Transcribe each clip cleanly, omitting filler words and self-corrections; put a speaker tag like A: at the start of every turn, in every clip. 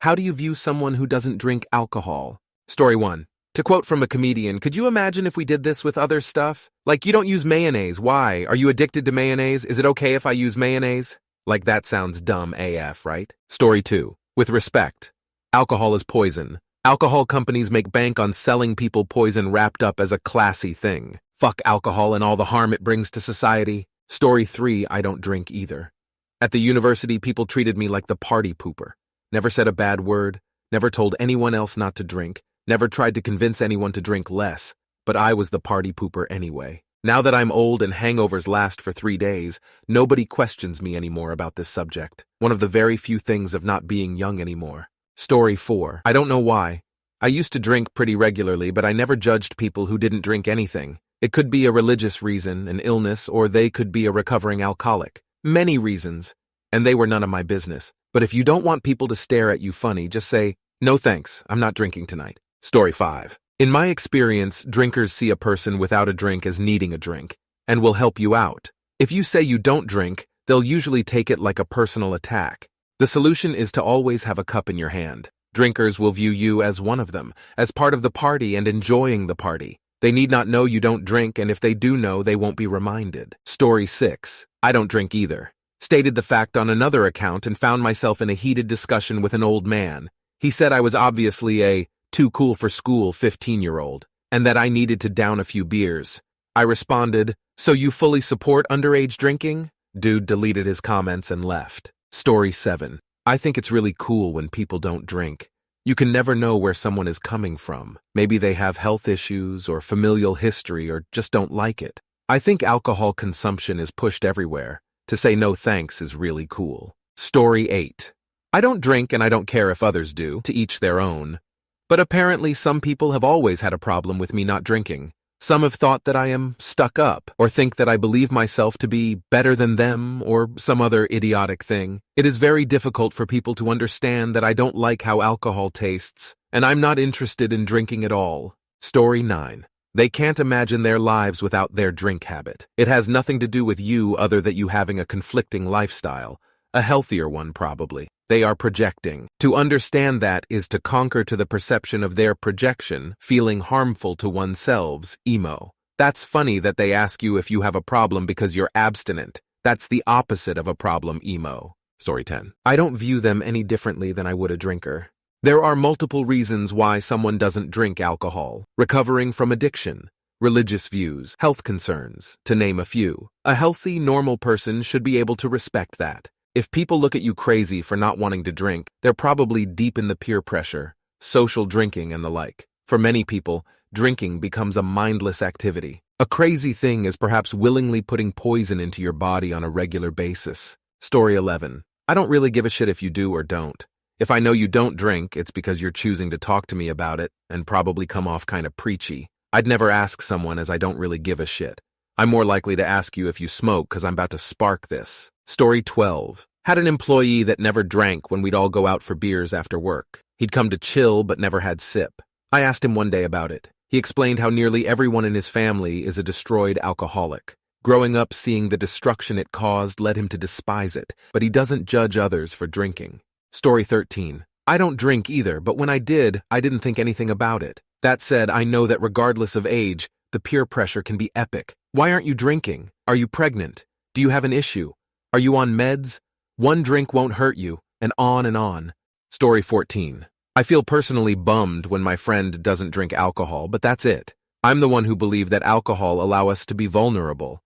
A: How do you view someone who doesn't drink alcohol? Story 1. To quote from a comedian, could you imagine if we did this with other stuff? Like, you don't use mayonnaise. Why? Are you addicted to mayonnaise? Is it okay if I use mayonnaise? Like, that sounds dumb AF, right? Story 2. With respect. Alcohol is poison. Alcohol companies make bank on selling people poison wrapped up as a classy thing. Fuck alcohol and all the harm it brings to society. Story 3. I don't drink either. At the university, people treated me like the party pooper. Never said a bad word, never told anyone else not to drink, never tried to convince anyone to drink less, but I was the party pooper anyway. Now that I'm old and hangovers last for 3 days, nobody questions me anymore about this subject. One of the very few things of not being young anymore. Story 4. I don't know why. I used to drink pretty regularly, but I never judged people who didn't drink anything. It could be a religious reason, an illness, or they could be a recovering alcoholic. Many reasons, and they were none of my business. But if you don't want people to stare at you funny, just say, "No thanks, I'm not drinking tonight." Story 5. In my experience, drinkers see a person without a drink as needing a drink, and will help you out. If you say you don't drink, they'll usually take it like a personal attack. The solution is to always have a cup in your hand. Drinkers will view you as one of them, as part of the party and enjoying the party. They need not know you don't drink, and if they do know, they won't be reminded. Story 6. I don't drink either. Stated the fact on another account and found myself in a heated discussion with an old man. He said I was obviously a too cool for school 15-year-old, and that I needed to down a few beers. I responded, "So you fully support underage drinking?" Dude deleted his comments and left. Story 7. I think it's really cool when people don't drink. You can never know where someone is coming from. Maybe they have health issues or familial history or just don't like it. I think alcohol consumption is pushed everywhere. To say no thanks is really cool. Story 8. I don't drink and I don't care if others do, to each their own. But apparently some people have always had a problem with me not drinking. Some have thought that I am stuck up, or think that I believe myself to be better than them, or some other idiotic thing. It is very difficult for people to understand that I don't like how alcohol tastes, and I'm not interested in drinking at all. Story 9. They can't imagine their lives without their drink habit. It has nothing to do with you other than you having a conflicting lifestyle. A healthier one, probably. They are projecting. To understand that is to conquer to the perception of their projection, feeling harmful to oneself, emo. That's funny that they ask you if you have a problem because you're abstinent. That's the opposite of a problem, emo. Story 10. I don't view them any differently than I would a drinker. There are multiple reasons why someone doesn't drink alcohol. Recovering from addiction, religious views, health concerns, to name a few. A healthy, normal person should be able to respect that. If people look at you crazy for not wanting to drink, they're probably deep in the peer pressure, social drinking, and the like. For many people, drinking becomes a mindless activity. A crazy thing is perhaps willingly putting poison into your body on a regular basis. Story 11. I don't really give a shit if you do or don't. If I know you don't drink, it's because you're choosing to talk to me about it and probably come off kind of preachy. I'd never ask someone as I don't really give a shit. I'm more likely to ask you if you smoke because I'm about to spark this. Story 12. Had an employee that never drank when we'd all go out for beers after work. He'd come to chill but never had sip. I asked him one day about it. He explained how nearly everyone in his family is a destroyed alcoholic. Growing up seeing the destruction it caused led him to despise it, but he doesn't judge others for drinking. Story 13. I don't drink either, but when I did, I didn't think anything about it. That said, I know that regardless of age, the peer pressure can be epic. Why aren't you drinking? Are you pregnant? Do you have an issue? Are you on meds? One drink won't hurt you, and on and on. Story 14. I feel personally bummed when my friend doesn't drink alcohol, but that's it. I'm the one who believed that alcohol allow us to be vulnerable.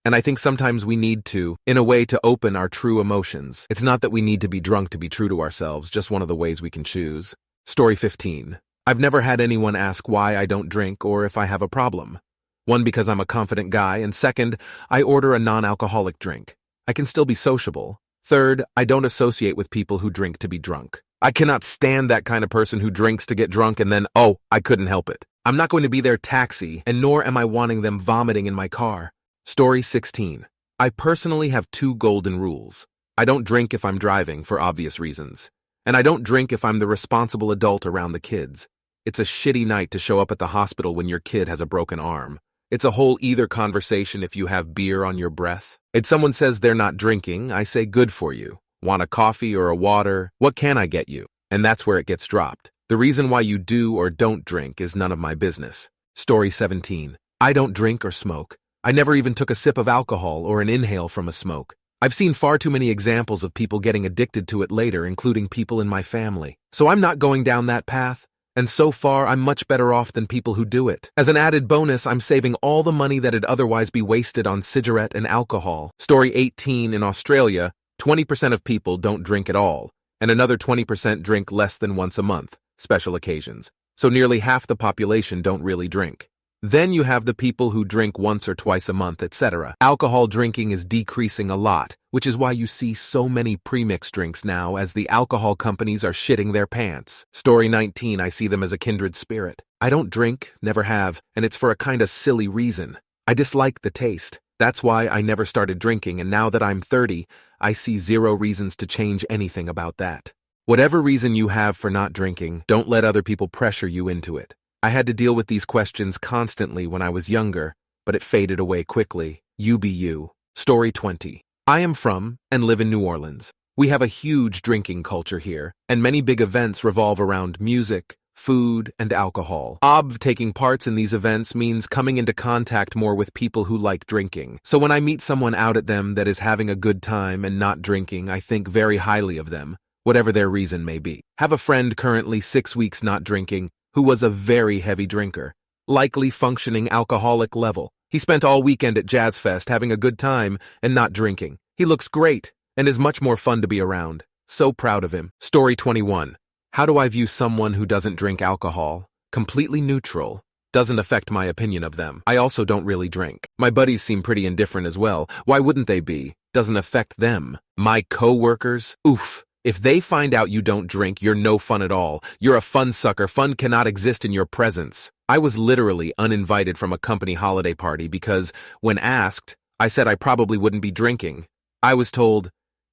A: And I think sometimes we need to, in a way, to open our true emotions. It's not that we need to be drunk to be true to ourselves, just one of the ways we can choose. Story 15. I've never had anyone ask why I don't drink or if I have a problem. One, because I'm a confident guy, and second, I order a non-alcoholic drink. I can still be sociable. Third, I don't associate with people who drink to be drunk. I cannot stand that kind of person who drinks to get drunk and then, oh, I couldn't help it. I'm not going to be their taxi, and nor am I wanting them vomiting in my car. Story 16. I personally have 2 golden rules. I don't drink if I'm driving, for obvious reasons. And I don't drink if I'm the responsible adult around the kids. It's a shitty night to show up at the hospital when your kid has a broken arm. It's a whole either conversation if you have beer on your breath. If someone says they're not drinking, I say good for you. Want a coffee or a water? What can I get you? And that's where it gets dropped. The reason why you do or don't drink is none of my business. Story 17. I don't drink or smoke. I never even took a sip of alcohol or an inhale from a smoke. I've seen far too many examples of people getting addicted to it later, including people in my family. So I'm not going down that path. And so far, I'm much better off than people who do it. As an added bonus, I'm saving all the money that'd otherwise be wasted on cigarette and alcohol. Story 18. In Australia, 20% of people don't drink at all, and another 20% drink less than once a month, special occasions. So nearly half the population don't really drink. Then you have the people who drink once or twice a month, etc. Alcohol drinking is decreasing a lot, which is why you see so many premixed drinks now, as the alcohol companies are shitting their pants. Story 19. I see them as a kindred spirit. I don't drink, never have, and it's for a kinda silly reason. I dislike the taste. That's why I never started drinking, and now that I'm 30, I see zero reasons to change anything about that. Whatever reason you have for not drinking, don't let other people pressure you into it. I had to deal with these questions constantly when I was younger, but it faded away quickly. You be you. Story 20. I am from and live in New Orleans. We have a huge drinking culture here, and many big events revolve around music, food, and alcohol. Taking parts in these events means coming into contact more with people who like drinking. So when I meet someone out at them that is having a good time and not drinking, I think very highly of them, whatever their reason may be. Have a friend currently 6 weeks not drinking, who was a very heavy drinker, likely functioning alcoholic level. He spent all weekend at Jazz Fest having a good time and not drinking. He looks great and is much more fun to be around. So proud of him. Story 21. How do I view someone who doesn't drink alcohol? Completely neutral. Doesn't affect my opinion of them. I also don't really drink. My buddies seem pretty indifferent as well. Why wouldn't they be? Doesn't affect them. My co-workers? Oof. If they find out you don't drink, you're no fun at all. You're a fun sucker. Fun cannot exist in your presence. I was literally uninvited from a company holiday party because, when asked, I said I probably wouldn't be drinking. I was told,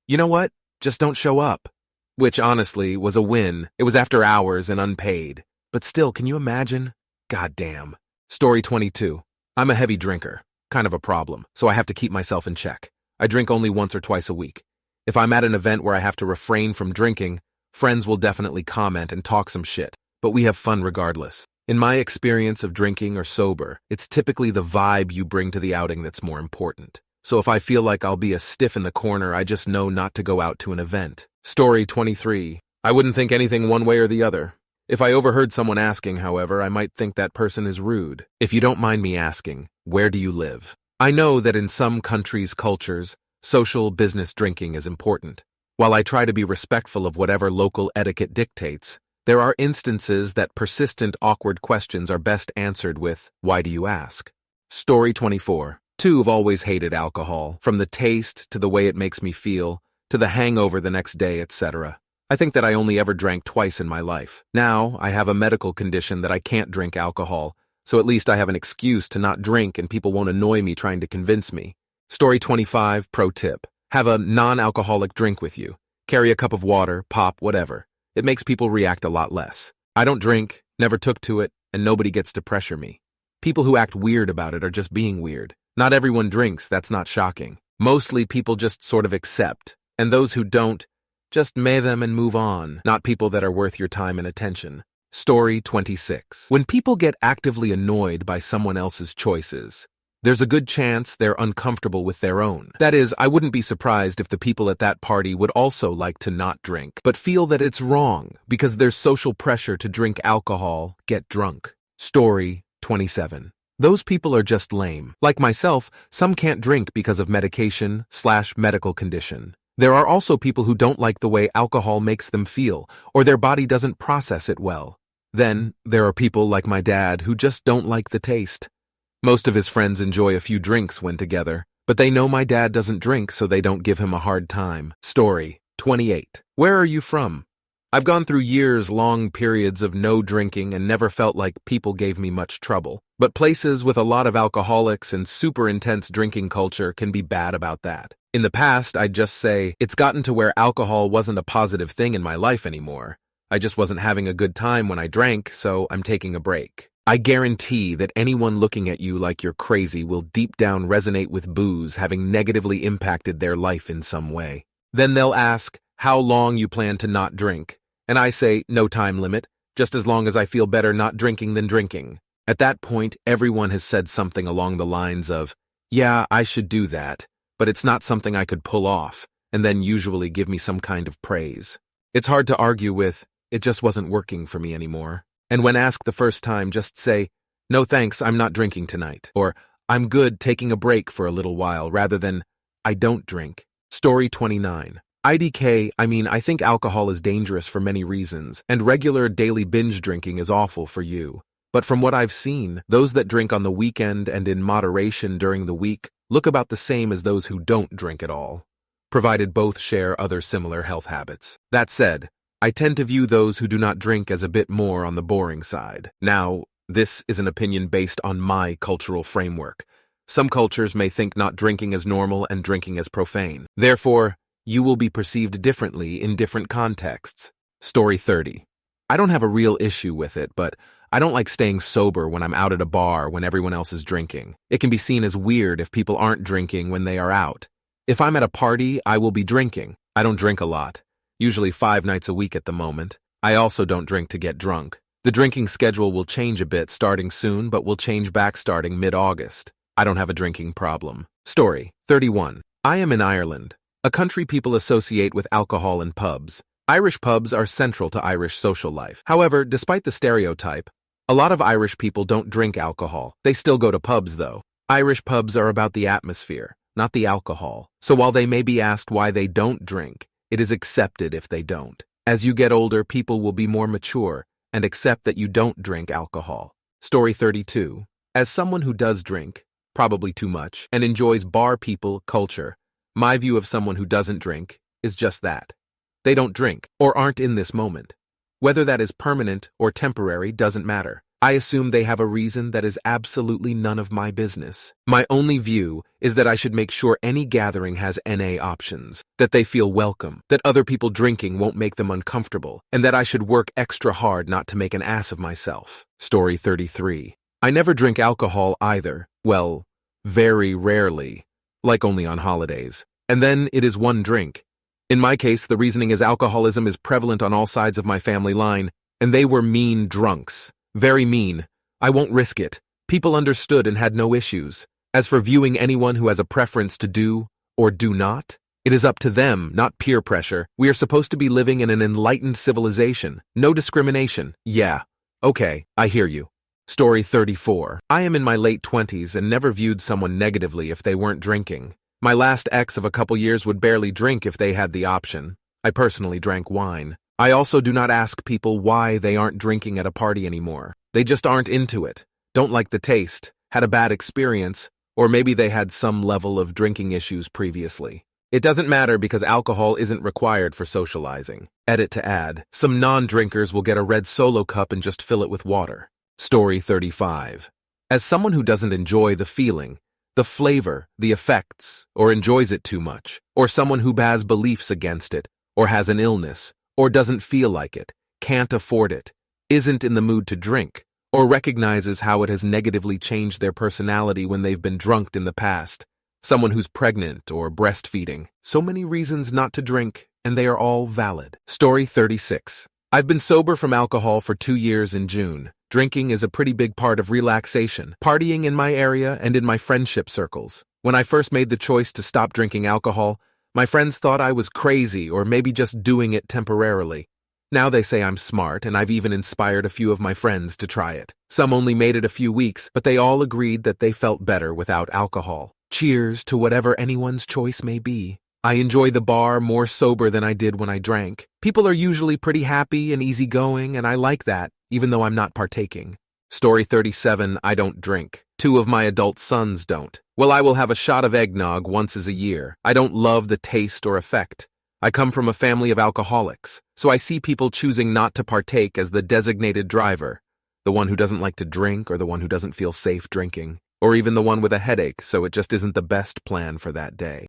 A: you know what? Just don't show up. Which, honestly, was a win. It was after hours and unpaid. But still, can you imagine? Goddamn. Story 22. I'm a heavy drinker. Kind of a problem, so I have to keep myself in check. I drink only once or twice a week. If I'm at an event where I have to refrain from drinking, friends will definitely comment and talk some shit, but we have fun regardless. In my experience of drinking or sober, it's typically the vibe you bring to the outing that's more important. So if I feel like I'll be a stiff in the corner, I just know not to go out to an event. Story 23. I wouldn't think anything one way or the other. If I overheard someone asking, however, I might think that person is rude. If you don't mind me asking, where do you live? I know that in some countries' cultures, social business drinking is important. While I try to be respectful of whatever local etiquette dictates, there are instances that persistent awkward questions are best answered with, why do you ask? Story 24. I've always hated alcohol, from the taste to the way it makes me feel, to the hangover the next day, etc. I think that I only ever drank twice in my life. Now, I have a medical condition that I can't drink alcohol, so at least I have an excuse to not drink and people won't annoy me trying to convince me. Story 25, pro tip. Have a non-alcoholic drink with you. Carry a cup of water, pop, whatever. It makes people react a lot less. I don't drink, never took to it, and nobody gets to pressure me. People who act weird about it are just being weird. Not everyone drinks, that's not shocking. Mostly people just sort of accept, and those who don't, just meh them and move on, not people that are worth your time and attention. Story 26. When people get actively annoyed by someone else's choices, there's a good chance they're uncomfortable with their own. That is, I wouldn't be surprised if the people at that party would also like to not drink, but feel that it's wrong because there's social pressure to drink alcohol, get drunk. Story 27. Those people are just lame. Like myself, some can't drink because of medication/medical condition. There are also people who don't like the way alcohol makes them feel, or their body doesn't process it well. Then, there are people like my dad who just don't like the taste. Most of his friends enjoy a few drinks when together, but they know my dad doesn't drink, so they don't give him a hard time. Story 28. Where are you from? I've gone through years-long periods of no drinking and never felt like people gave me much trouble. But places with a lot of alcoholics and super intense drinking culture can be bad about that. In the past, I'd just say, it's gotten to where alcohol wasn't a positive thing in my life anymore. I just wasn't having a good time when I drank, so I'm taking a break. I guarantee that anyone looking at you like you're crazy will deep down resonate with booze having negatively impacted their life in some way. Then they'll ask how long you plan to not drink, And I say, no time limit, just as long as I feel better not drinking than drinking. At that point, everyone has said something along the lines of, yeah, I should do that, but it's not something I could pull off, and then usually give me some kind of praise. It's hard to argue with, it just wasn't working for me anymore. And when asked the first time, just say, no thanks, I'm not drinking tonight, or I'm good taking a break for a little while, rather than, I don't drink. Story 29. I think alcohol is dangerous for many reasons, and regular daily binge drinking is awful for you. But from what I've seen, those that drink on the weekend and in moderation during the week look about the same as those who don't drink at all, provided both share other similar health habits. That said, I tend to view those who do not drink as a bit more on the boring side. Now, this is an opinion based on my cultural framework. Some cultures may think not drinking as normal and drinking as profane. Therefore, you will be perceived differently in different contexts. Story 30. I don't have a real issue with it, but I don't like staying sober when I'm out at a bar when everyone else is drinking. It can be seen as weird if people aren't drinking when they are out. If I'm at a party, I will be drinking. I don't drink a lot, usually 5 nights a week at the moment. I also don't drink to get drunk. The drinking schedule will change a bit starting soon, but will change back starting mid-August. I don't have a drinking problem. Story 31. I am in Ireland, a country people associate with alcohol and pubs. Irish pubs are central to Irish social life. However, despite the stereotype, a lot of Irish people don't drink alcohol. They still go to pubs, though. Irish pubs are about the atmosphere, not the alcohol. So while they may be asked why they don't drink, it is accepted if they don't. As you get older, people will be more mature and accept that you don't drink alcohol. Story 32. As someone who does drink, probably too much, and enjoys bar people culture, my view of someone who doesn't drink is just that. They don't drink, or aren't in this moment. Whether that is permanent or temporary doesn't matter. I assume they have a reason that is absolutely none of my business. My only view is that I should make sure any gathering has NA options, that they feel welcome, that other people drinking won't make them uncomfortable, and that I should work extra hard not to make an ass of myself. Story 33. I never drink alcohol either. Well, very rarely, like only on holidays. And then it is one drink. In my case, the reasoning is alcoholism is prevalent on all sides of my family line, and they were mean drunks. Very mean. I won't risk it. People understood and had no issues. As for viewing anyone who has a preference to do or do not, it is up to them, not peer pressure. We are supposed to be living in an enlightened civilization. No discrimination. Yeah. Okay, I hear you. Story 34. I am in my late 20s and never viewed someone negatively if they weren't drinking. My last ex of a couple years would barely drink if they had the option. I personally drank wine. I also do not ask people why they aren't drinking at a party anymore. They just aren't into it, don't like the taste, had a bad experience, or maybe they had some level of drinking issues previously. It doesn't matter because alcohol isn't required for socializing. Edit to add, some non-drinkers will get a red Solo cup and just fill it with water. Story 35. As someone who doesn't enjoy the feeling, the flavor, the effects, or enjoys it too much, or someone who has beliefs against it, or has an illness, or doesn't feel like it, can't afford it, isn't in the mood to drink, or recognizes how it has negatively changed their personality when they've been drunked in the past, someone who's pregnant or breastfeeding. So many reasons not to drink, and they are all valid. Story 36. I've been sober from alcohol for 2 years in June. Drinking is a pretty big part of relaxation, partying in my area and in my friendship circles. When I first made the choice to stop drinking alcohol, my friends thought I was crazy or maybe just doing it temporarily. Now they say I'm smart, and I've even inspired a few of my friends to try it. Some only made it a few weeks, but they all agreed that they felt better without alcohol. Cheers to whatever anyone's choice may be. I enjoy the bar more sober than I did when I drank. People are usually pretty happy and easygoing, and I like that, even though I'm not partaking. Story 37. I don't drink. 2 of my adult sons don't. Well, I will have a shot of eggnog once a year. I don't love the taste or effect. I come from a family of alcoholics, so I see people choosing not to partake as the designated driver, the one who doesn't like to drink or the one who doesn't feel safe drinking, or even the one with a headache, so it just isn't the best plan for that day.